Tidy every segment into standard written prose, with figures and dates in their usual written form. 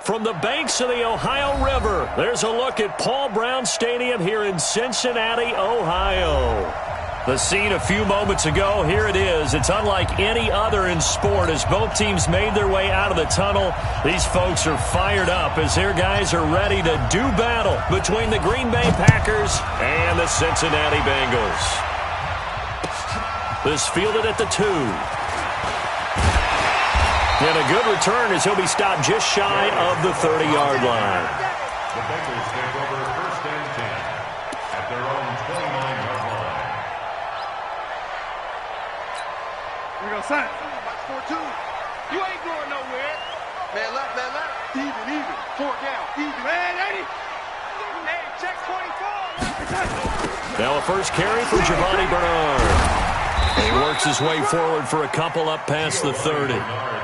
From the banks of the Ohio River, there's a look at Paul Brown Stadium here in Cincinnati, Ohio. The scene a few moments ago, here it is. It's unlike any other in sport as both teams made their way out of the tunnel. These folks are fired up as their guys are ready to do battle between the Green Bay Packers and the Cincinnati Bengals. This fielded at the 2. And a good return as he'll be stopped just shy of the 30-yard line. The Bengals take over first and 10 at their own 29-yard line. Here we go, son. Box 4-2. You ain't going nowhere. Man left, man left. Even. 4 down. Even. Man, 80. Hey, check 24. Now a first carry for Giovanni Bernard. He works his way forward for a couple up past the 30.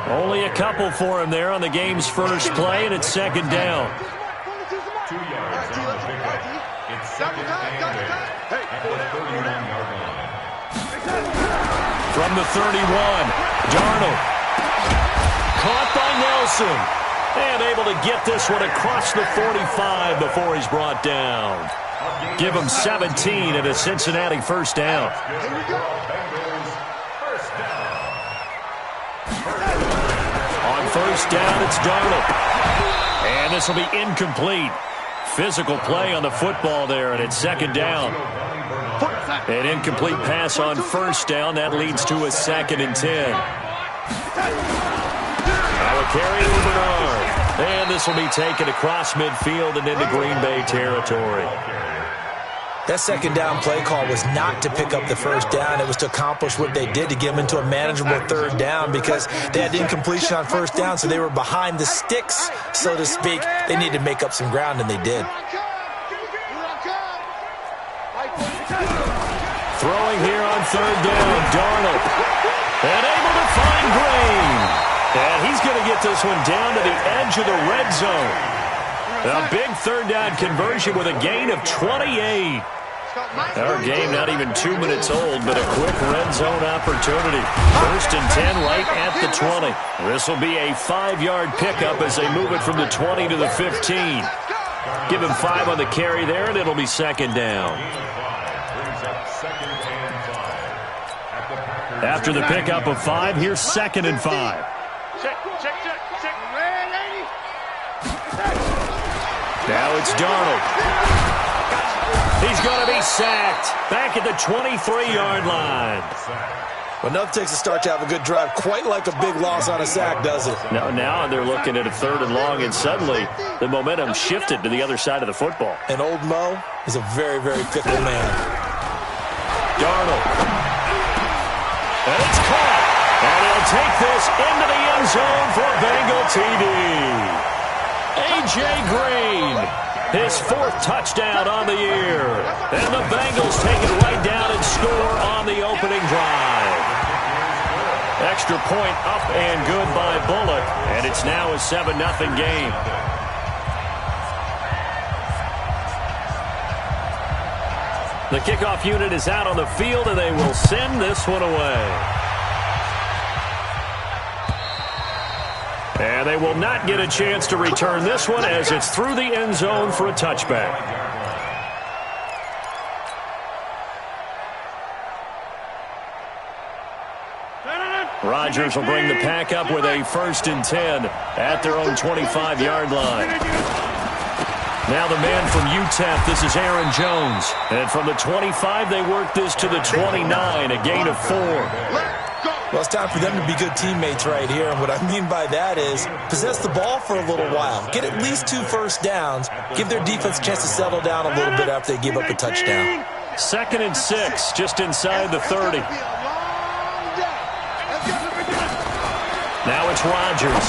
Only a couple for him there on the game's first play, and it's second down. 2 yards on the pickup. It's second and 10 at the 31-yard line. From the 31, Darnold. Caught by Nelson. And able to get this one across the 45 before he's brought down. Give him 17 at a Cincinnati first down. On first down, it's Darnold. And this will be incomplete. Physical play on the football there, and it's second down. An incomplete pass on first down. That leads to a 2nd and 10. Now a carry for Bernard. And this will be taken across midfield and into Green Bay territory. That second down play call was not to pick up the first down. It was to accomplish what they did, to get them into a manageable third down, because they had incompletion on first down, so they were behind the sticks, so to speak. They needed to make up some ground, and they did. Throwing here on third down, Darnold. And able to find Green. And he's going to get this one down to the edge of the red zone. A big third down conversion with a gain of 28. Our game not even 2 minutes old, but a quick red zone opportunity. First and 10 right at the 20. This will be a 5-yard pickup as they move it from the 20 to the 15. Give him 5 on the carry there, and it'll be second down. After the pickup of 5, here's 2nd and 5. Now it's Darnold. He's going to be sacked back at the 23-yard line. Well, nothing takes a start to have a good drive quite like a big loss on a sack, does it? Now they're looking at a 3rd and long, and suddenly the momentum shifted to the other side of the football. And old Mo is a very, very fickle man. Darnold. And it's caught. And he'll take this into the end zone for a Bengal TD. A.J. Green, his 4th touchdown on the year. And the Bengals take it right down and score on the opening drive. Extra point up and good by Bullock. And it's now a 7-0 game. The kickoff unit is out on the field, and they will send this one away. And they will not get a chance to return this one as it's through the end zone for a touchback. Rodgers will bring the pack up with a 1st and 10 at their own 25-yard line. Now the man from UTEP, this is Aaron Jones. And from the 25, they work this to the 29, a gain of 4. Well, it's time for them to be good teammates right here. And what I mean by that is possess the ball for a little while. Get at least 2 first downs. Give their defense a chance to settle down a little bit after they give up a touchdown. 2nd and 6, just inside the 30. Now it's Rodgers.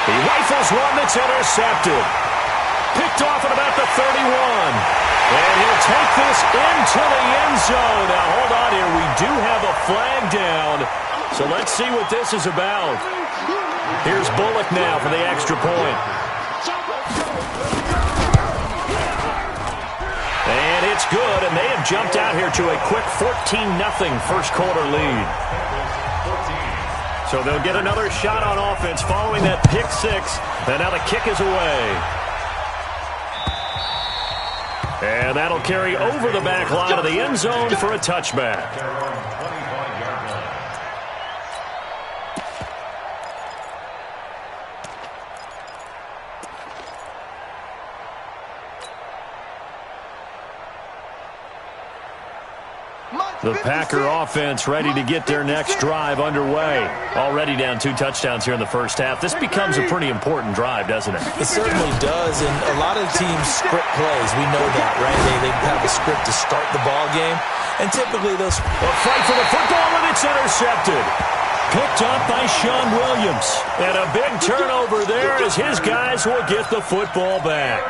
He rifles one that's intercepted. Picked off at about the 31. And he'll take this into the end zone. Now, hold on here. We do have a flag down. So let's see what this is about. Here's Bullock now for the extra point. And it's good, and they have jumped out here to a quick 14-0 first quarter lead. So they'll get another shot on offense following that pick six. And now the kick is away. And that'll carry over the back line of the end zone for a touchback. The Packer offense ready to get their next drive underway. Already down 2 touchdowns here in the first half. This becomes a pretty important drive, doesn't it? It certainly does, and a lot of teams script plays. We know that, right? They have a script to start the ball game, and typically those... A fight for the football, and it's intercepted. Picked up by Sean Williams. And a big turnover there as his guys will get the football back.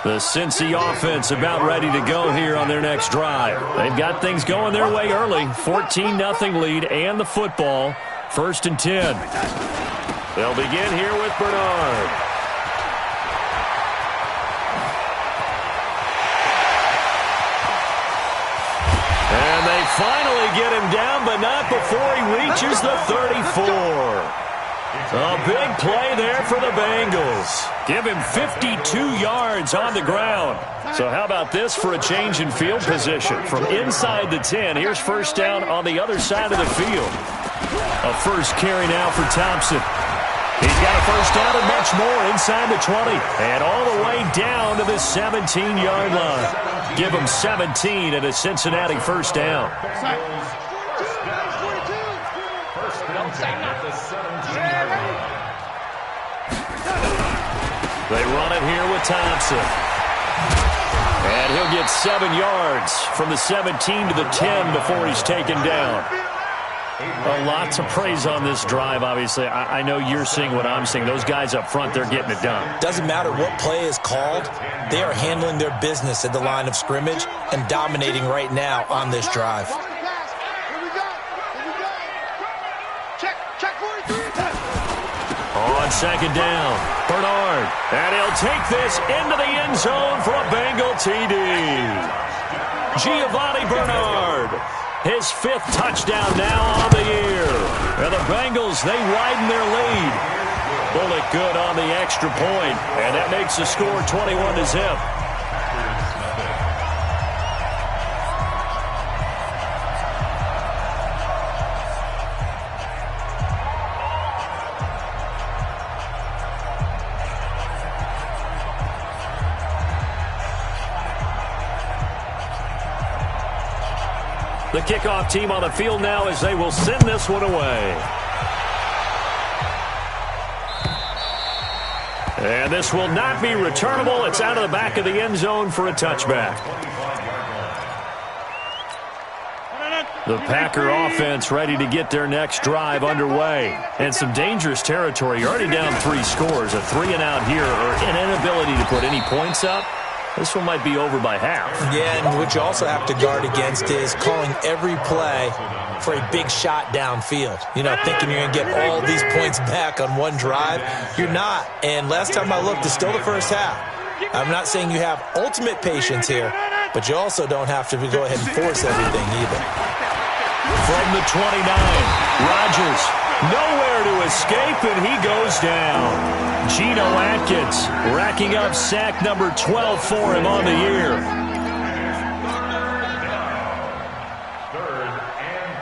The Cincy offense about ready to go here on their next drive. They've got things going their way early. 14-0 lead and the football. 1st and 10. They'll begin here with Bernard. And they finally get him down, but not before he reaches the 34. A big play there for the Bengals. Give him 52 yards on the ground. So how about this for a change in field position? From inside the 10, here's first down on the other side of the field. A first carry now for Thompson. He's got a first down and much more inside the 20. And all the way down to the 17-yard line. Give him 17 and a Cincinnati first down. They run it here with Thompson. And he'll get 7 yards from the 17 to the 10 before he's taken down. A lot to praise on this drive, obviously. I know you're seeing what I'm seeing. Those guys up front, they're getting it done. Doesn't matter what play is called. They are handling their business at the line of scrimmage and dominating right now on this drive. On second down, Bernard. And he'll take this into the end zone for a Bengal TD. Giovanni Bernard. His 5th touchdown now on the year. And the Bengals, they widen their lead. Bullet good on the extra point. And that makes the score 21-0. The kickoff team on the field now as they will send this one away. And this will not be returnable. It's out of the back of the end zone for a touchback. The Packer offense ready to get their next drive underway. And some dangerous territory. You're already down 3 scores. A 3-and-out here or an inability to put any points up. This one might be over by half. Yeah, and what you also have to guard against is calling every play for a big shot downfield. You know, thinking you're going to get all these points back on one drive. You're not. And last time I looked, it's still the first half. I'm not saying you have ultimate patience here, but you also don't have to go ahead and force everything either. From the 29, Rodgers nowhere to escape, and he goes down. Geno Atkins racking up sack number 12 for him on the year. 3rd and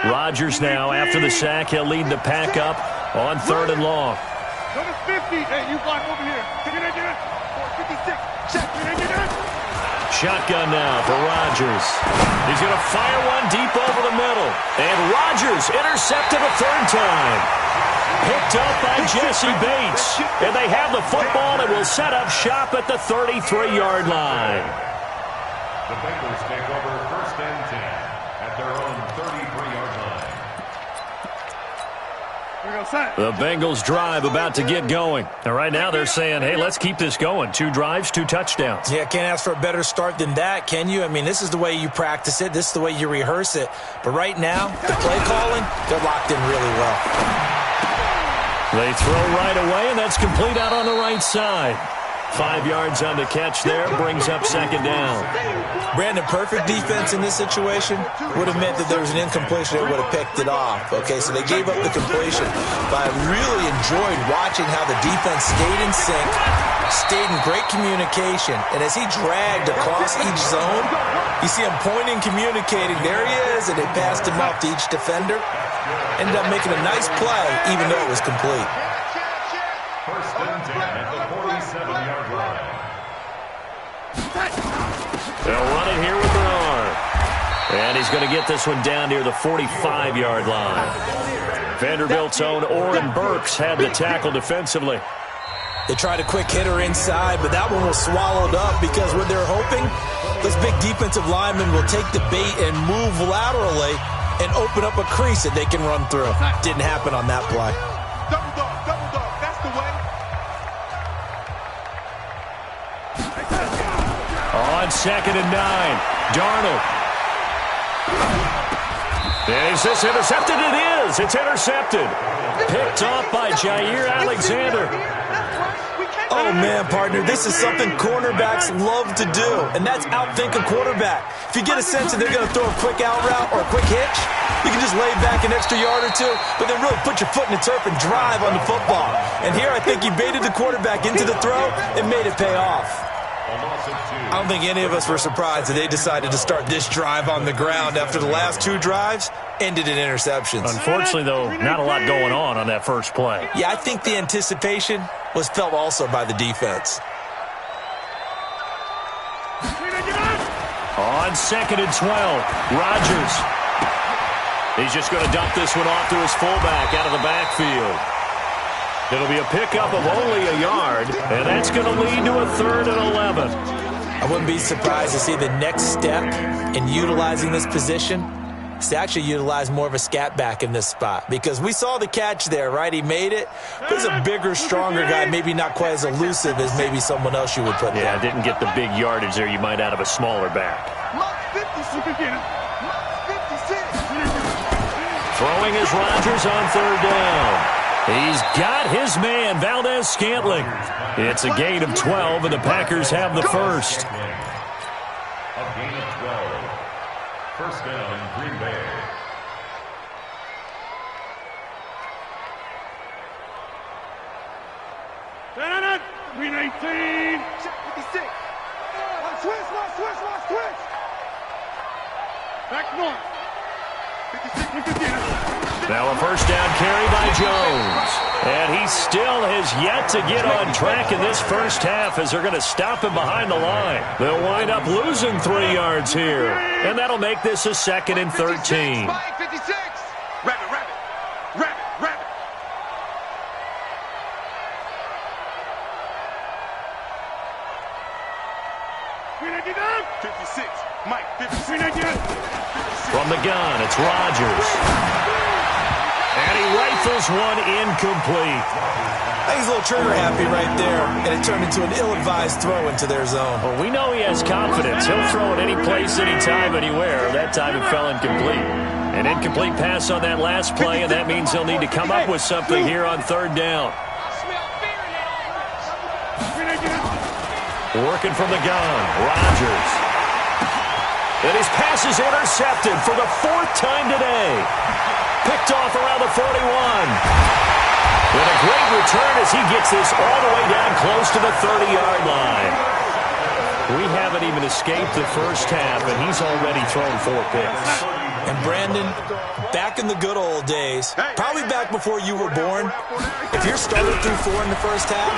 12. Rodgers now, after the sack, he'll lead the pack up on 3rd and long. Number 50. Hey, you block over here. 56. Shotgun now for Rodgers. He's going to fire one deep over the middle. And Rodgers intercepted a 3rd time. Picked up by Jesse Bates. And they have the football and will set up shop at the 33-yard line. The Bengals take over 1st and 10 at their own 33-yard line. The Bengals drive about to get going. And right now they're saying, hey, let's keep this going. 2 drives, 2 touchdowns. Yeah, can't ask for a better start than that, can you? I mean, this is the way you practice it. This is the way you rehearse it. But right now, the play calling, they're locked in really well. They throw right away, and that's complete out on the right side. 5 yards on the catch there, brings up second down. Brandon, perfect defense in this situation would have meant that there was an incompletion that would have picked it off. Okay, so they gave up the completion. But I really enjoyed watching how the defense stayed in sync, stayed in great communication. And as he dragged across each zone, you see him pointing, communicating. There he is, and they passed him off to each defender. Ended up making a nice play, even though it was complete. First and 10 at the 47-yard line. They'll run it here with their arm. And he's going to get this one down near the 45-yard line. Vanderbilt's own Oren Burks had the tackle defensively. They tried a quick hitter inside, but that one was swallowed up because what they're hoping, those big defensive linemen will take the bait and move laterally and open up a crease that they can run through. Didn't happen on that play. Double dog, that's the way. On 2nd and 9, Darnold. Is this intercepted? It is. It's intercepted. Picked off by Jair Alexander. Oh, man, partner, this is something cornerbacks love to do, and that's outthink a quarterback. If you get a sense that they're going to throw a quick out route or a quick hitch, you can just lay back an extra yard or two, but then really put your foot in the turf and drive on the football. And here I think he baited the quarterback into the throw and made it pay off. I don't think any of us were surprised that they decided to start this drive on the ground after the last 2 drives ended in interceptions. Unfortunately, though, not a lot going on that first play. Yeah, I think the anticipation was felt also by the defense. On 2nd and 12, Rodgers. He's just going to dump this one off to his fullback out of the backfield. It'll be a pickup of only a yard, and that's going to lead to a 3rd and 11. I wouldn't be surprised to see the next step in utilizing this position is to actually utilize more of a scat back in this spot, because we saw the catch there, right? He made it, but he's a bigger, stronger guy, maybe not quite as elusive as maybe someone else you would put there. Yeah, didn't get the big yardage there you might out of a smaller back. Throwing is Rodgers on 3rd down. He's got his man, Valdez-Scantling. It's a gain of 12, and the Packers have the first. A gain of 12. First down, Green Bay. Green 18. 56. Switch. Back north. 56. Now a first down carry by Jones. And he still has yet to get on track in this first half as they're going to stop him behind the line. They'll wind up losing 3 yards here. And that'll make this a 2nd and 13. 56. Rabbit. Green 56. Mike, 56. From the gun, it's Rodgers. And he rifles one incomplete. I think he's a little trigger happy right there, and it turned into an ill-advised throw into their zone. Well, we know he has confidence. He'll throw it any place, anytime, anywhere. That time it fell incomplete. An incomplete pass on that last play, and that means he'll need to come up with something here on 3rd down. Working from the gun, Rodgers. And his pass is intercepted for the 4th time today. Picked off around the 41. With a great return as he gets this all the way down close to the 30-yard line. We haven't even escaped the first half, and he's already thrown 4 picks. And Brandon, back in the good old days, probably back before you were born, if your starter threw 4 in the first half,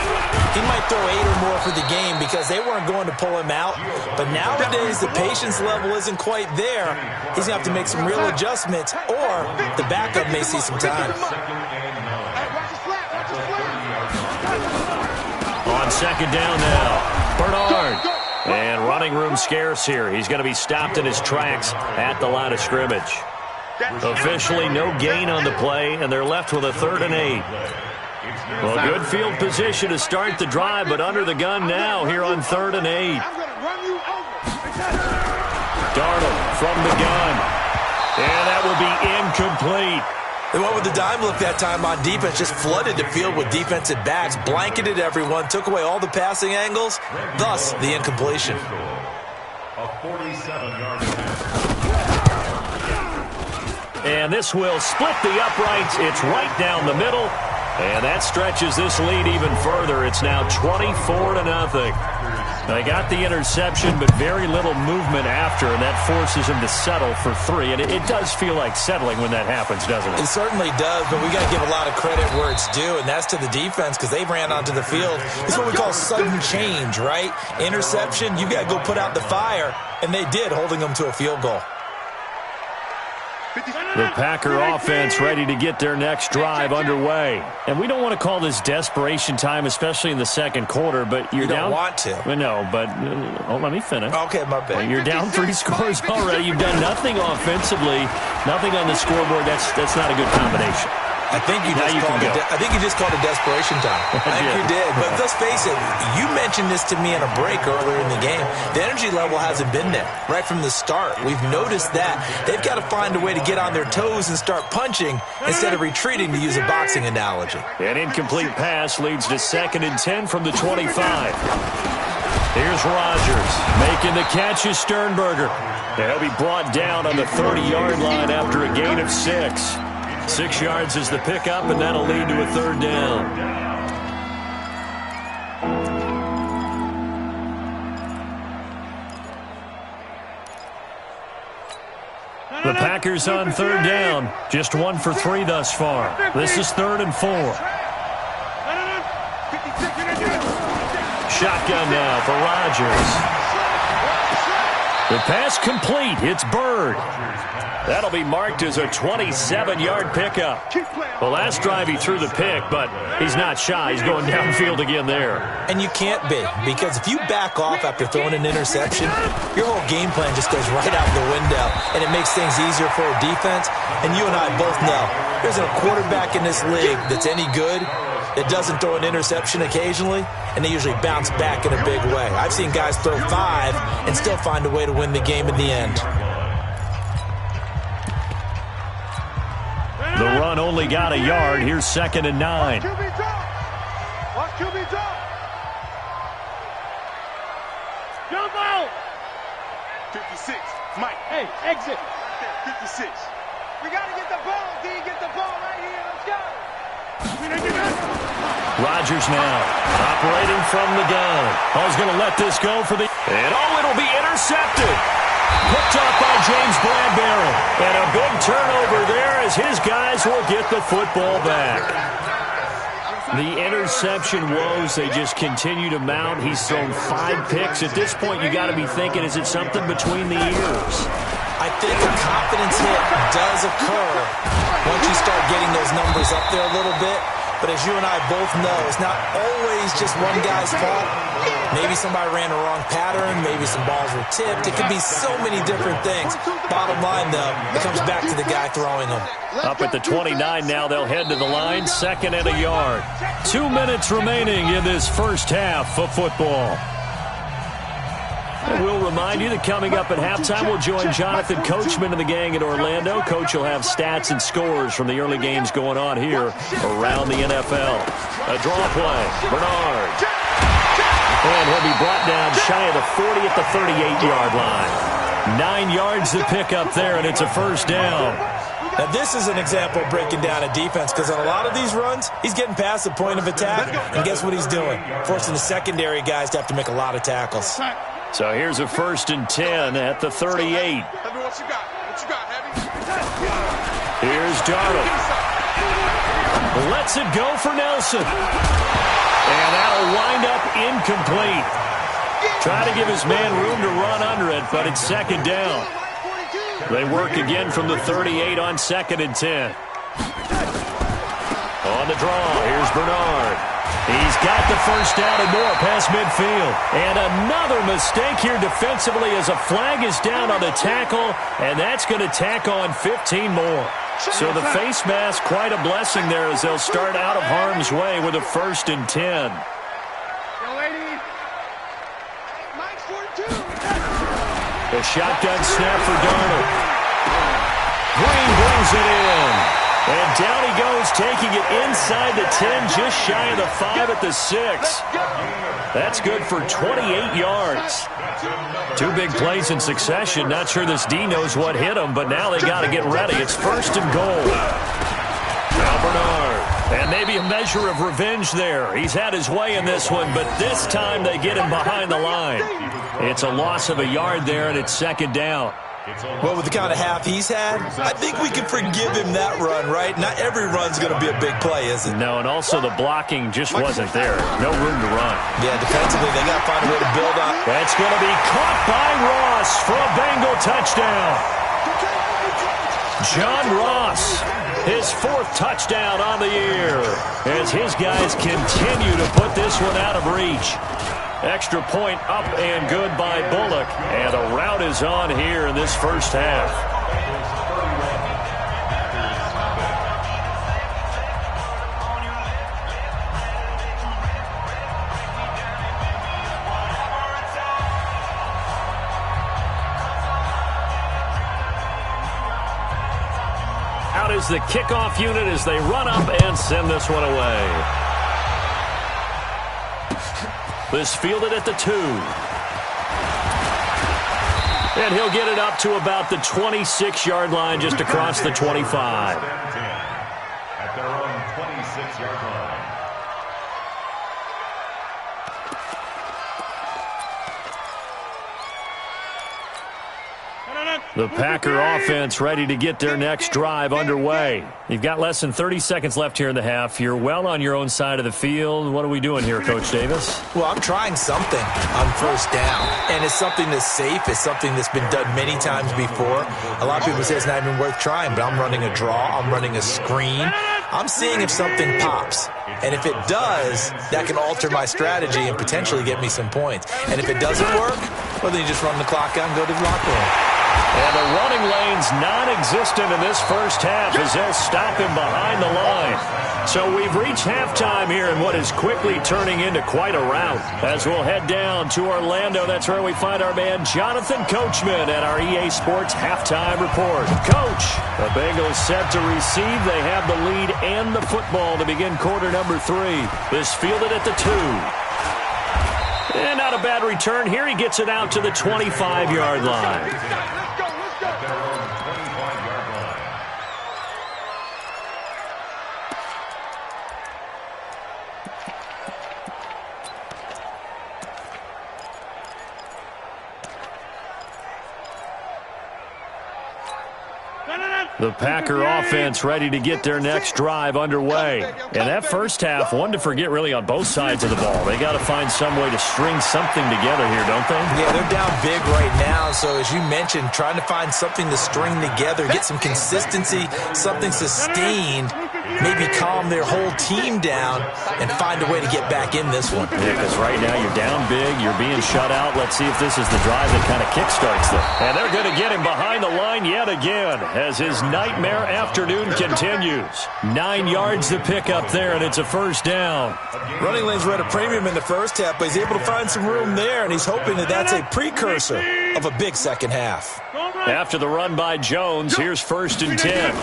he might throw 8 or more for the game because they weren't going to pull him out. But nowadays, the patience level isn't quite there. He's going to have to make some real adjustments, or the backup may see some time. On 2nd down now, Bernard. And running room scarce here. He's going to be stopped in his tracks at the line of scrimmage. Officially no gain on the play, and they're left with a 3rd and 8. Well, good field position to start the drive, but under the gun now here on 3rd and 8. Darnold from the gun. And that will be incomplete. They went with the dime look that time on defense, just flooded the field with defensive backs, blanketed everyone, took away all the passing angles, thus the incompletion. A 47-yard pass. And this will split the uprights. It's right down the middle. And that stretches this lead even further. It's now 24-0. They got the interception, but very little movement after, and that forces him to settle for 3. And it does feel like settling when that happens, doesn't it? It certainly does, but we got to give a lot of credit where it's due, and that's to the defense because they ran onto the field. It's what we call sudden change, right? Interception, you got to go put out the fire, and they did, holding them to a field goal. The Packer offense ready to get their next drive underway. And we don't want to call this desperation time, especially in the second quarter, but you're down. You don't want to. No, but let me finish. Okay, my bad. You're down 3 scores already. You've done nothing offensively, nothing on the scoreboard. That's not a good combination. I think you just called it desperation time. I think you did. But let's face it, you mentioned this to me in a break earlier in the game. The energy level hasn't been there right from the start. We've noticed that. They've got to find a way to get on their toes and start punching instead of retreating, to use a boxing analogy. An incomplete pass leads to 2nd and 10 from the 25. Here's Rodgers. Making the catch is Sternberger. He'll be brought down on the 30-yard line after a gain of 6. 6 yards is the pickup, and that'll lead to a 3rd down. The Packers on 3rd down. Just 1 for 3 thus far. This is 3rd and 4. Shotgun now for Rodgers. The pass complete. It's Bird. That'll be marked as a 27-yard pickup. The last drive he threw the pick, but he's not shy. He's going downfield again there. And you can't be, because if you back off after throwing an interception, your whole game plan just goes right out the window, and it makes things easier for a defense. And you and I both know there isn't a quarterback in this league that's any good that doesn't throw an interception occasionally, and they usually bounce back in a big way. I've seen guys throw 5 and still find a way to win the game in the end. The run only got a yard. Here's 2nd and 9. Watch QB drop. Jump out. 56. Mike. Hey, exit. 56. We got to get the ball, D. Get the ball right here. Let's go. Rodgers now operating from the gun. He's going to let this go for the... And it'll be intercepted. Picked off by James Bradbury. And a big turnover there as his guys will get the football back. The interception woes, they just continue to mount. He's thrown 5 picks. At this point, you got to be thinking, is it something between the ears? I think a confidence hit does occur once you start getting those numbers up there a little bit. But as you and I both know, it's not always just one guy's fault. Maybe somebody ran the wrong pattern. Maybe some balls were tipped. It could be so many different things. Bottom line, though, it comes back to the guy throwing them. Up at the 29 now, they'll head to the line. 2nd and a yard. 2 minutes remaining in this first half of football. And we'll remind you that coming up at halftime, we'll join Jonathan Coachman and the gang in Orlando. Coach will have stats and scores from the early games going on here around the NFL. A draw play. Bernard. And he'll be brought down shy of the 40 at the 38-yard line. 9 yards to pick up there, and it's a 1st down. Now, this is an example of breaking down a defense, because on a lot of these runs, he's getting past the point of attack, and guess what he's doing? Forcing the secondary guys to have to make a lot of tackles. So here's a 1st and 10 at the 38. What you got? What you got, Heavy? Here's Darnold. Lets it go for Nelson. And that'll wind up incomplete. Try to give his man room to run under it, but it's 2nd down. They work again from the 38 on 2nd and 10. On the draw, here's Bernard. He's got the 1st down and more past midfield. And another mistake here defensively as a flag is down on the tackle, and that's going to tack on 15 more. So the face mask, quite a blessing there as they'll start out of harm's way with a 1st and 10. The shotgun snap for Darnold. Green brings it in. And down he goes, taking it inside the 10, just shy of the 5 at the 6. That's good for 28 yards. 2 big plays in succession. Not sure this D knows what hit him, but now they got to get ready. It's 1st and goal. Now Bernard. And maybe a measure of revenge there. He's had his way in this one, but this time they get him behind the line. It's a loss of a yard there, and it's 2nd down. Well, with the kind of half he's had, I think we can forgive him that run, right? Not every run's going to be a big play, is it? No, and also the blocking just wasn't there. No room to run. Yeah, defensively, they got to find a way to build up. That's going to be caught by Ross for a Bengal touchdown. John Ross, his 4th touchdown on the year, as his guys continue to put this one out of reach. Extra point up and good by Bullock. And the route is on here in this first half. Out is the kickoff unit as they run up and send this one away. This fielded at the 2. And he'll get it up to about the 26-yard line, just across the 25. At their own 26-yard line. The Packer offense ready to get their next drive underway. You've got less than 30 seconds left here in the half. You're well on your own side of the field. What are we doing here, Coach Davis? Well, I'm trying something on 1st down, and it's something that's safe. It's something that's been done many times before. A lot of people say it's not even worth trying, but I'm running a draw. I'm running a screen. I'm seeing if something pops. And if it does, that can alter my strategy and potentially get me some points. And if it doesn't work, well, then you just run the clock out and go to the locker room. And the running lane's non-existent in this first half as they'll stop him behind the line. So we've reached halftime here in what is quickly turning into quite a rout. As we'll head down to Orlando, that's where we find our man Jonathan Coachman at our EA Sports Halftime Report. Coach, the Bengals set to receive. They have the lead and the football to begin quarter number 3. This fielded at the 2. And not a bad return here. He gets it out to the 25-yard line. The Packer offense ready to get their next drive underway. And that first half, one to forget really on both sides of the ball. They got to find some way to string something together here, don't they? Yeah, they're down big right now. So as you mentioned, trying to find something to string together, get some consistency, something sustained, maybe calm their whole team down and find a way to get back in this one. Yeah, because right now you're down big, you're being shut out. Let's see if this is the drive that kind of kickstarts them. And they're going to get him behind the line yet again as his nightmare afternoon continues. 9 yards to pick up there, and it's a first down. Running lanes were at a premium in the first half, but he's able to find some room there, and he's hoping that that's a precursor of a big second half. After the run by Jones, here's 1st and 10.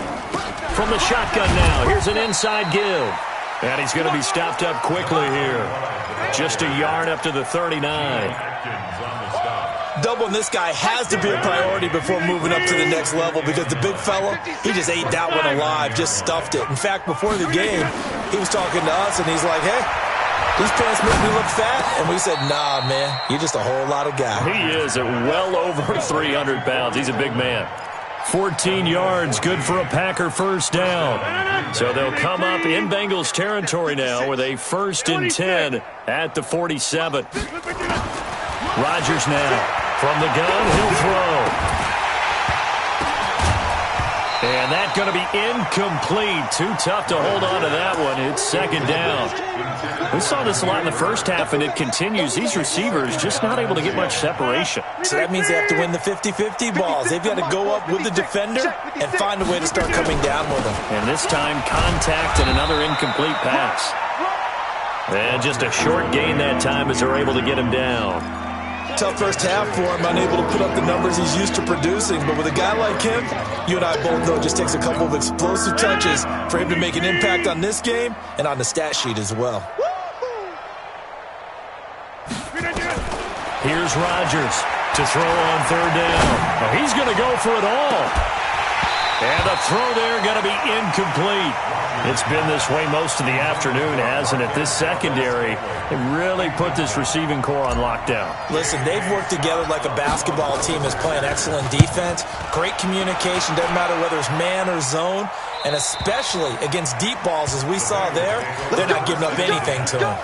From the shotgun now, here's an inside give. And he's going to be stopped up quickly here. Just a yard up to the 39. Doubling this guy has to be a priority before moving up to the next level because the big fella, he just ate that one alive, just stuffed it. In fact, before the game, he was talking to us, and he's like, hey, these pants make me look fat. And we said, nah, man, you're just a whole lot of guy. He is at well over 300 pounds. He's a big man. 14 yards, good for a Packer first down. So they'll come up in Bengals territory now with a 1st and 10 at the 47. Rodgers now. From the gun, he'll throw. And that's going to be incomplete. Too tough to hold on to that one. It's 2nd down. We saw this a lot in the first half, and it continues. These receivers just not able to get much separation. So that means they have to win the 50-50 balls. They've got to go up with the defender and find a way to start coming down with them. And this time, contact and another incomplete pass. And just a short gain that time as they're able to get him down. Tough first half for him, unable to put up the numbers he's used to producing. But with a guy like him, you and I both know it just takes a couple of explosive touches for him to make an impact on this game and on the stat sheet as well. Here's Rodgers to throw on third down. Oh, he's going to go for it all. And the throw there going to be incomplete. It's been this way most of the afternoon, hasn't it? This secondary really put this receiving core on lockdown. Listen, they've worked together like a basketball team is playing excellent defense. Great communication, doesn't matter whether it's man or zone. And especially against deep balls, as we saw there, they're not giving up anything to them.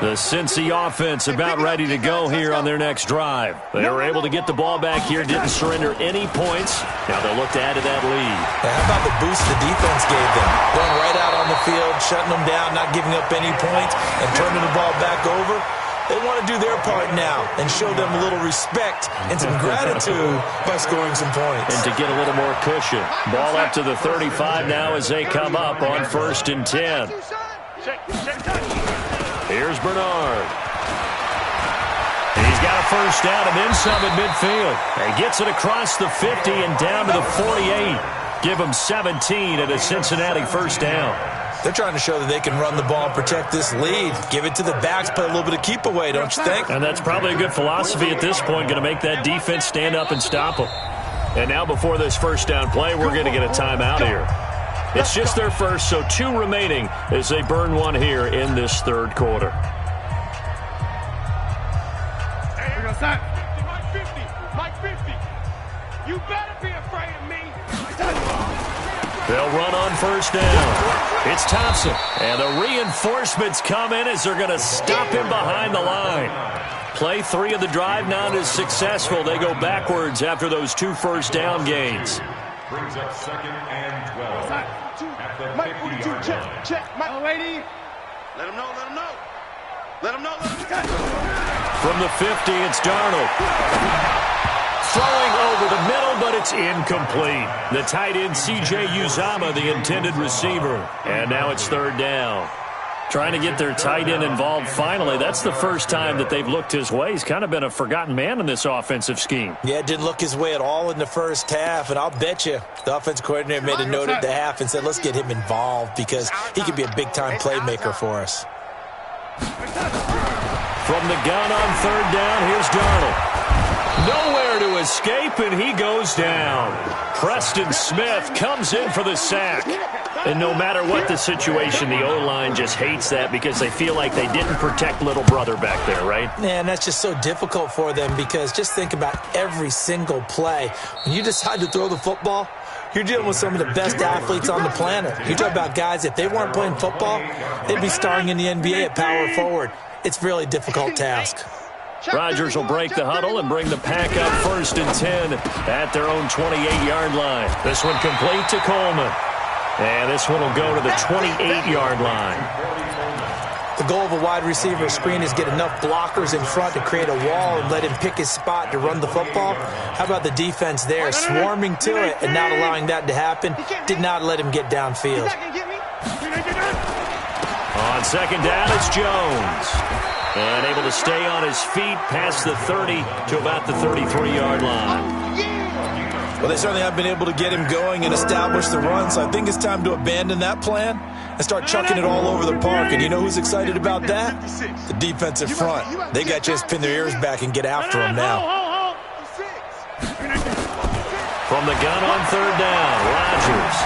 The Cincy offense about ready to go here on their next drive. They were able to get the ball back here, didn't surrender any points. Now they'll look to add to that lead. Now, how about the boost the defense gave them? Going right out on the field, shutting them down, not giving up any points, and turning the ball back over. They want to do their part now and show them a little respect and some gratitude by scoring some points. And to get a little more cushion. Ball up to the 35 now as they come up on 1st and 10. Here's Bernard. He's got a first down and then some at midfield. He gets it across the 50 and down to the 48. Give him 17 at a Cincinnati first down. They're trying to show that they can run the ball and protect this lead. Give it to the backs, play a little bit of keep away, don't you think? And that's probably a good philosophy at this point, going to make that defense stand up and stop them. And now before this first down play, we're going to get a timeout here. It's just their first, so 2 remaining as they burn one here in this third quarter. Hey, we're going to start. Mike 50. Mike 50. You better be afraid of me. They'll run on first down. It's Thompson. And the reinforcements come in as they're going to stop him behind the line. Play 3 of the drive not as successful. They go backwards after those 2 first down gains. Brings up 2nd and 12. Mike 42, check. Mike, lady. Let him know. Let him know. From the 50, it's Darnold. Throwing over the middle, but it's incomplete. The tight end, C.J. Uzomah, the intended receiver. And now it's 3rd down. Trying to get their tight end involved finally. That's the first time that they've looked his way. He's kind of been a forgotten man in this offensive scheme. Yeah, it didn't look his way at all in the first half, and I'll bet you the offensive coordinator made a note at the half and said, let's get him involved because he could be a big-time playmaker for us. From the gun on 3rd down, here's Darnold. Nowhere to escape, and he goes down. Preston Smith comes in for the sack. And no matter what the situation, the O-line just hates that because they feel like they didn't protect little brother back there, right? Man, that's just so difficult for them because just think about every single play. When you decide to throw the football, you're dealing with some of the best athletes on the planet. You talk about guys, if they weren't playing football, they'd be starring in the NBA at power forward. It's a really difficult task. Rodgers will break the huddle and bring the pack up 1st and 10 at their own 28-yard line. This one complete to Coleman. And this one will go to the 28-yard line. The goal of a wide receiver screen is get enough blockers in front to create a wall and let him pick his spot to run the football. How about the defense there, swarming to it and not allowing that to happen? Did not let him get downfield. On 2nd down, it's Jones. And able to stay on his feet past the 30 to about the 33-yard line. Well, they certainly have been able to get him going and establish the run, so I think it's time to abandon that plan and start chucking it all over the park. And you know who's excited about that? The defensive front. They got to just pin their ears back and get after him now. From the gun on 3rd down, Rodgers.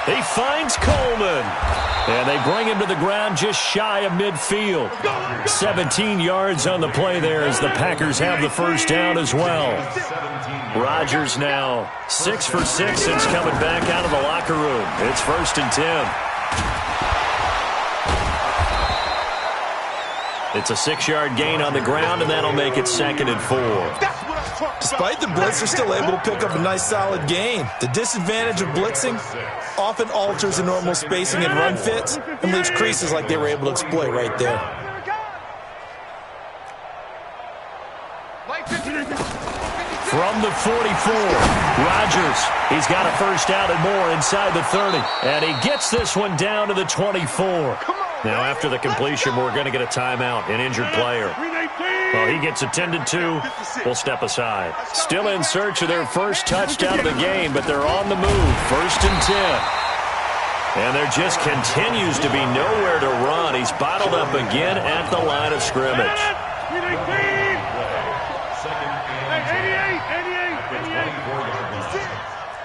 He finds Coleman. And they bring him to the ground just shy of midfield. 17 yards on the play there as the Packers have the first down as well. Rodgers now 6 for 6 since coming back out of the locker room. It's 1st and 10. It's a 6-yard gain on the ground, and that'll make it 2nd and 4. Despite the blitz, they're still able to pick up a nice solid gain. The disadvantage of blitzing often alters the normal spacing and run fits and leaves creases like they were able to exploit right there. From the 44, Rodgers. He's got a first down and more inside the 30. And he gets this one down to the 24. Now, after the completion, we're going to get a timeout, an injured player. Well, he gets attended to. We'll step aside. Still in search of their first touchdown of the game, but they're on the move. 1st and 10. And there just continues to be nowhere to run. He's bottled up again at the line of scrimmage.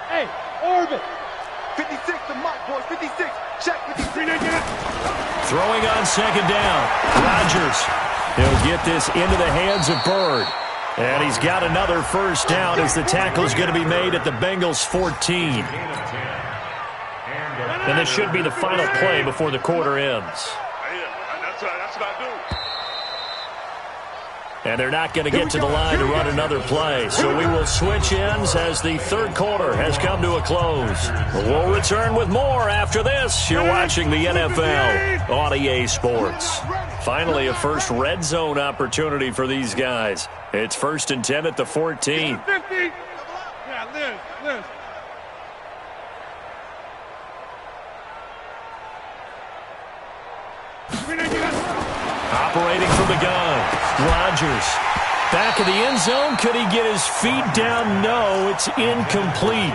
Hey, Orbit. 56 to Mike, boys. 56. Check 53. Throwing on 2nd down. Rodgers. He'll get this into the hands of Bird. And he's got another 1st down as the tackle is going to be made at the Bengals 14. And this should be the final play before the quarter ends. That's what I do. And they're not going to get to the line to run another play. So we will switch ends as the 3rd quarter has come to a close. We'll return with more after this. You're watching the NFL on EA Sports. Finally, a first red zone opportunity for these guys. It's 1st and 10 at the 14. Yeah, Liz. Operating from the gun, Rodgers. Back of the end zone. Could he get his feet down? No, it's incomplete.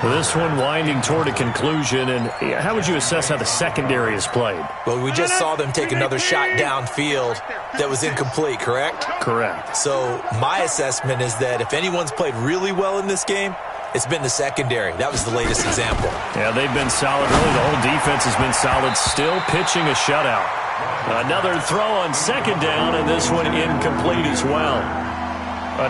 This one winding toward a conclusion. And how would you assess how the secondary is played? Well, we just saw them take another shot downfield that was incomplete, correct? Correct. So my assessment is that if anyone's played really well in this game, it's been the secondary. That was the latest example. Yeah, they've been solid. Really, the whole defense has been solid. Still pitching a shutout. Another throw on 2nd down, and this one incomplete as well.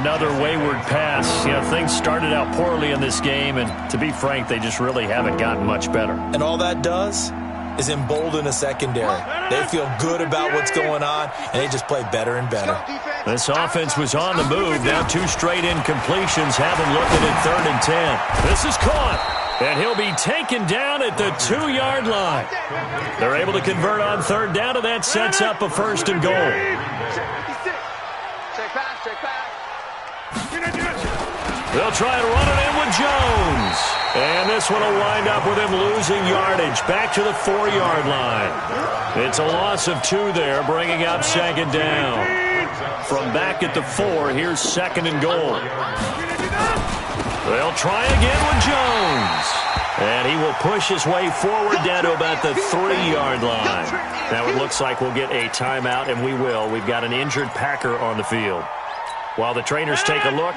Another wayward pass. You know, things started out poorly in this game, and to be frank, they just really haven't gotten much better. And all that does is embolden a secondary. They feel good about what's going on, and they just play better and better. This offense was on the move. Now 2 straight incompletions have him looking at 3rd and 10. This is caught, and he'll be taken down at the 2-yard line. They're able to convert on 3rd down, and that sets up a 1st and goal. They'll try and run it in with Jones. And this one will wind up with him losing yardage back to the 4-yard line. It's a loss of 2 there, bringing up 2nd down. From back at the 4, here's 2nd and goal. They'll try again with Jones. And he will push his way forward down to about the 3-yard line. Now it looks like we'll get a timeout, and we will. We've got an injured Packer on the field. While the trainers take a look,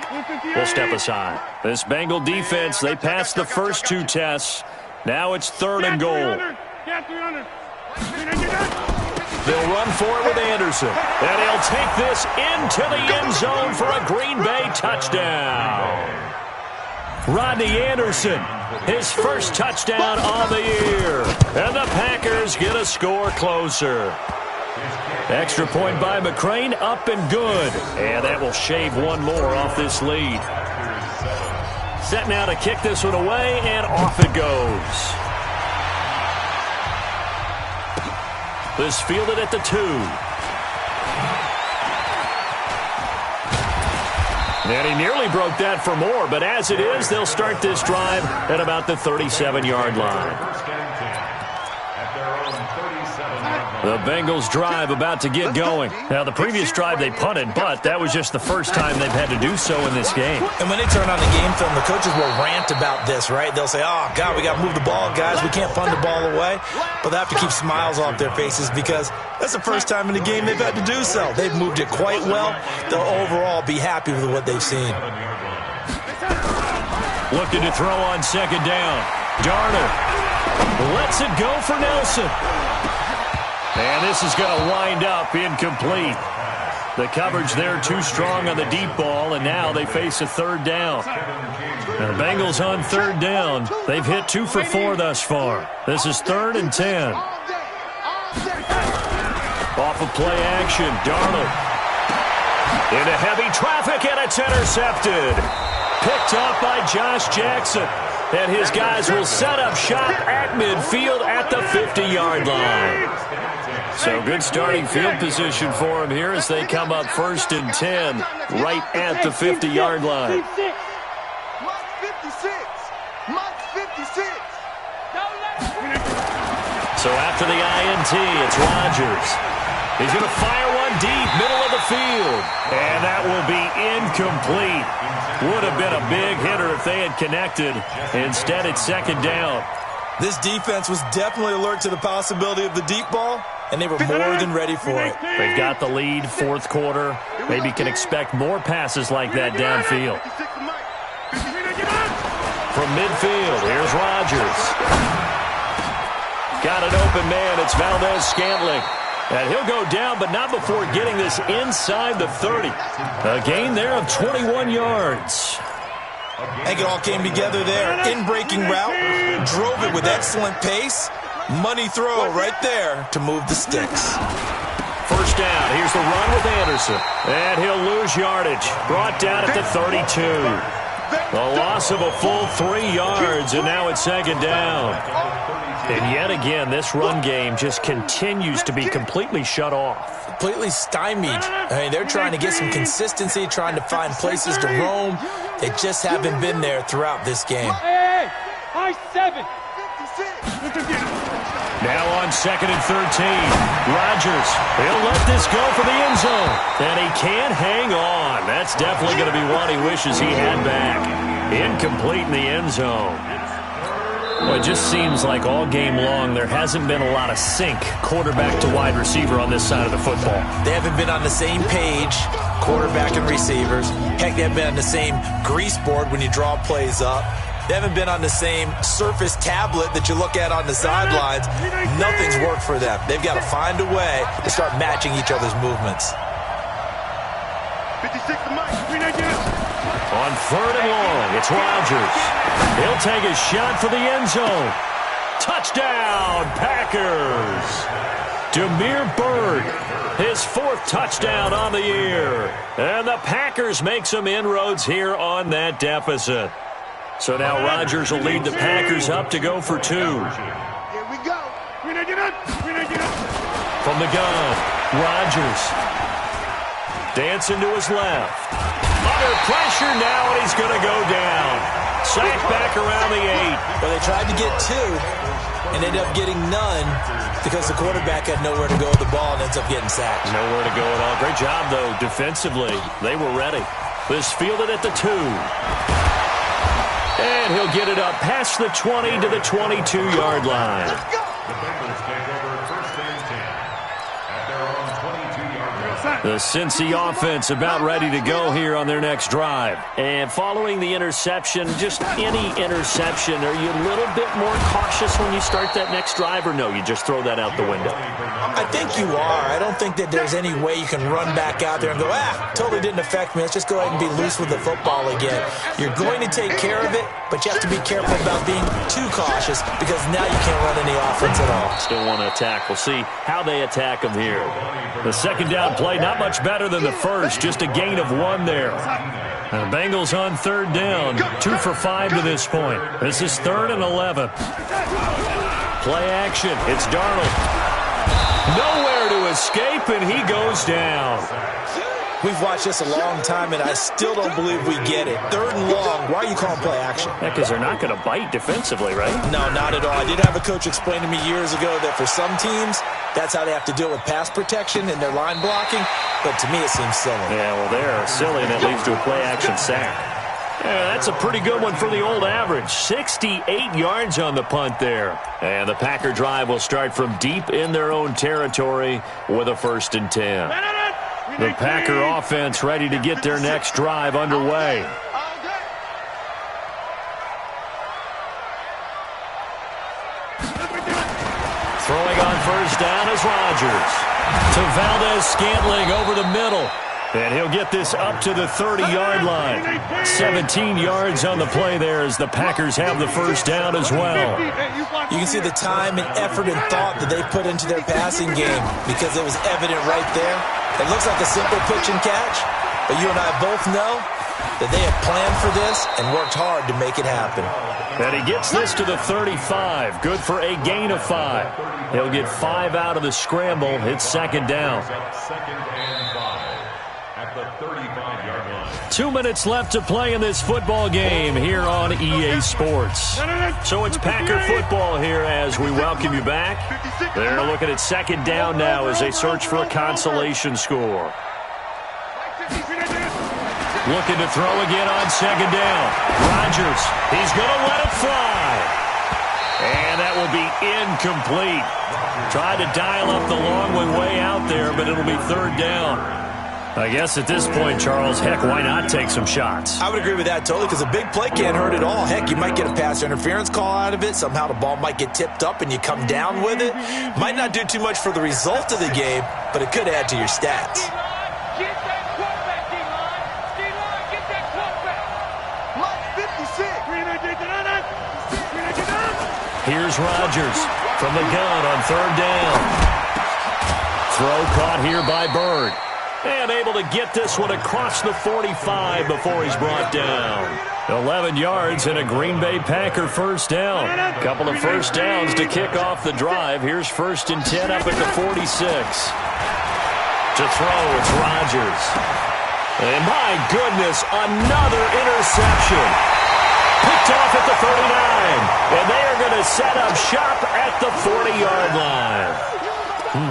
we'll step aside. This Bengal defense, they passed the first 2 tests. Now it's 3rd and goal. They'll run for it with Anderson. And he'll take this into the end zone for a Green Bay touchdown. Rodney Anderson, his first touchdown on the year. And the Packers get a score closer. Extra point by McCrane, up and good. And that will shave 1 more off this lead. Set now to kick this one away, and off it goes. This fielded at the 2. And he nearly broke that for more, but as it is, they'll start this drive at about the 37-yard line. The Bengals drive about to get going. Now, the previous drive they punted, but that was just the first time they've had to do so in this game. And when they turn on the game film, the coaches will rant about this, right? They'll say, oh, God, we got to move the ball, guys. We can't punt the ball away. But they have to keep smiles off their faces because that's the first time in the game they've had to do so. They've moved it quite well. They'll overall be happy with what they've seen. Looking to throw on 2nd down. Darnold lets it go for Nelson. And this is going to wind up incomplete. The coverage there too strong on the deep ball, and now they face a 3rd down. The Bengals on 3rd down. They've hit 2 for 4 thus far. This is 3rd and 10. Off of play action, Darnold. Into heavy traffic, and it's intercepted. Picked up by Josh Jackson. And his guys will set up shop at midfield at the 50-yard line. So good starting field position for him here as they come up 1st and 10 right at the 50-yard line. So after the INT, it's Rodgers. He's going to fire one deep, middle of the field. And that will be incomplete. Would have been a big hitter if they had connected. Instead, it's second down. This defense was definitely alert to the possibility of the deep ball, and they were more than ready for it. They've got the lead, fourth quarter. Maybe can expect more passes like that downfield. From midfield, here's Rodgers. Got an open man. It's Valdez-Scantling. And he'll go down, but not before getting this inside the 30. A gain there of 21 yards. I think it all came together there. In-breaking route, drove it with excellent pace. Money throw right there to move the sticks. First down. Here's the run with Anderson. And he'll lose yardage. Brought down at the 32. The loss of a full 3 yards, and now it's second down. And yet again, this run game just continues to be completely shut off. Completely stymied. I mean, they're trying to get some consistency, trying to find places to roam. They just haven't been there throughout this game. High 7. Now on second and 13. Rodgers, he'll let this go for the end zone. And he can't hang on. That's definitely going to be one he wishes he had back. Incomplete in the end zone. Well, it just seems like all game long there hasn't been a lot of sync quarterback to wide receiver on this side of the football. They haven't been on the same page, quarterback and receivers. Heck, they haven't been on the same grease board when you draw plays up. They haven't been on the same Surface tablet that you look at on the sidelines. Nothing's worked for them. They've got to find a way to start matching each other's movements. 56 to Mike. On third and long, it's Rodgers. He'll take a shot for the end zone. Touchdown, Packers. Damiere Byrd, his fourth touchdown on the year. And the Packers make some inroads here on that deficit. So now Rodgers will lead the Packers up to go for 2. Here we go. From the gun, Rodgers. Dancing to his left. Under pressure now, and he's going to go down. Sacked back around the 8. Well, they tried to get 2 and ended up getting none because the quarterback had nowhere to go with the ball and ends up getting sacked. Nowhere to go at all. Great job, though, defensively. They were ready. This fielded at the 2. And he'll get it up past the 20 to the 22-yard line. The Bengals take over first and 10 at their own 22-yard line. The Cincy offense about ready to go here on their next drive. And following the interception, just any interception, are you a little bit more cautious when you start that next drive, or no, you just throw that out the window? I think you are. I don't think that there's any way you can run back out there and go, totally didn't affect me. Let's just go ahead and be loose with the football again. You're going to take care of it, but you have to be careful about being too cautious because now you can't run any offense at all. Still want to attack. We'll see how they attack them here. The second down play, not much better than the first, just a gain of 1 there. The Bengals on third down, 2 for 5 to this point. This is 3rd and 11. Play action, it's Darnold. Nowhere to escape, and he goes down. We've watched this a long time, and I still don't believe we get it. 3rd and long, why are you calling play action? Yeah, because they're not going to bite defensively, right? No, not at all. I did have a coach explain to me years ago that for some teams, that's how they have to deal with pass protection and their line blocking, but to me it seems silly. Yeah, well, they're silly, and that leads to a play action sack. Yeah, that's a pretty good one for the old average. 68 yards on the punt there. And the Packer drive will start from deep in their own territory with a 1st and 10. The Packer offense ready to get their next drive underway. Throwing on first down is Rodgers. To Valdez-Scantling over the middle. And he'll get this up to the 30-yard line. 17 yards on the play there as the Packers have the first down as well. You can see the time and effort and thought that they put into their passing game because it was evident right there. It looks like a simple pitch and catch, but you and I both know that they have planned for this and worked hard to make it happen. And he gets this to the 35. Good for a gain of 5. He'll get 5 out of the scramble. It's second down. Second and 5 at the 35-yard line. 2 minutes left to play in this football game here on EA Sports. So it's Packer football here as we welcome you back. They're looking at second down now as they search for a consolation score. Looking to throw again on second down. Rodgers, he's going to let it fly. And that will be incomplete. Tried to dial up the long one way out there, but it'll be third down. I guess at this point, Charles, heck, why not take some shots? I would agree with that totally, because a big play can't hurt at all. Heck, you might get a pass interference call out of it. Somehow the ball might get tipped up and you come down with it. Might not do too much for the result of the game, but it could add to your stats. Get that quarterback, D-line. D-line, get that quarterback. Like 56. Here's Rodgers from the gun on third down. Throw caught here by Bird. And able to get this one across the 45 before he's brought down. 11 yards and a Green Bay Packer first down. Couple of first downs to kick off the drive. Here's 1st and 10 up at the 46. To throw, it's Rodgers. And my goodness, another interception. Picked off at the 39. And they are going to set up shop at the 40-yard line.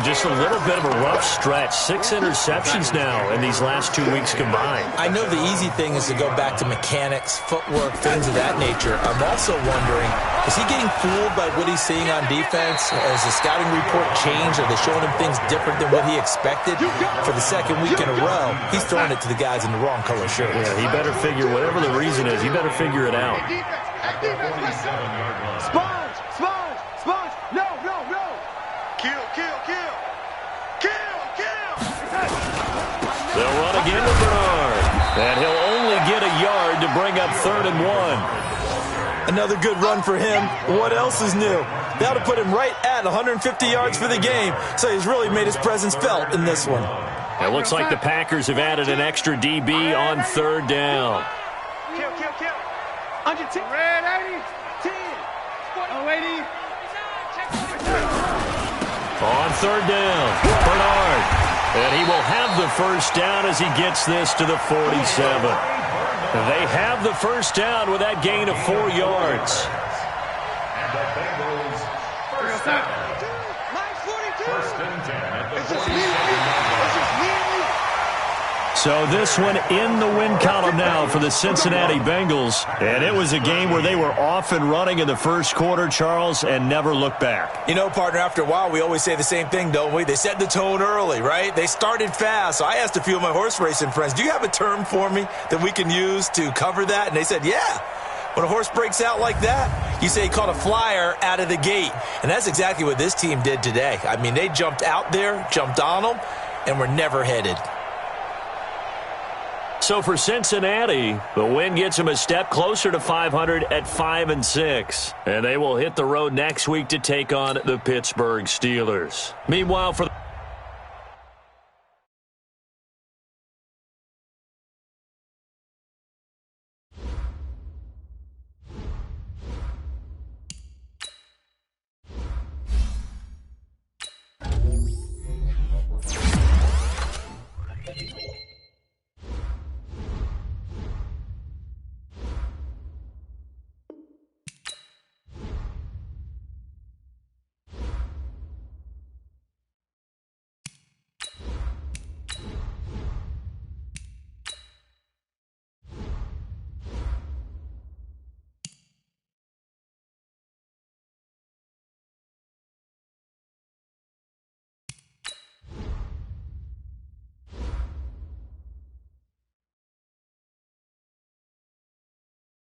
Just a little bit of a rough stretch. 6 interceptions now in these last 2 weeks combined. I know the easy thing is to go back to mechanics, footwork, things of that nature. I'm also wondering, is he getting fooled by what he's seeing on defense? Has the scouting report changed? Are they showing him things different than what he expected? For the second week in a row, he's throwing it to the guys in the wrong color shirts. Yeah, he better figure, whatever the reason is, he better figure it out. Sponge, sponge, sponge. No, no, no. Kill, kill, kill. Kill, kill. They'll run again with Bernard. And he'll only get a yard to bring up 3rd and 1. Another good run for him. What else is new? That'll put him right at 150 yards for the game. So he's really made his presence felt in this one. It looks like the Packers have added an extra DB on 3rd down. Kill, kill, kill. Under 10. Red 80. 10. Oh, 80. On 3rd down, Bernard. And he will have the first down as he gets this to the 47. They have the first down with that gain of 4 yards. And the Bengals first down. First and 10 at the 47. So this one in the win column now for the Cincinnati Bengals. And it was a game where they were off and running in the first quarter, Charles, and never looked back. You know, partner, after a while, we always say the same thing, don't we? They set the tone early, right? They started fast. So I asked a few of my horse racing friends, do you have a term for me that we can use to cover that? And they said, yeah. When a horse breaks out like that, you say he caught a flyer out of the gate. And that's exactly what this team did today. I mean, they jumped out there, jumped on them, and were never headed. So for Cincinnati, the win gets them a step closer to 500 at 5-6. And they will hit the road next week to take on the Pittsburgh Steelers. Meanwhile, for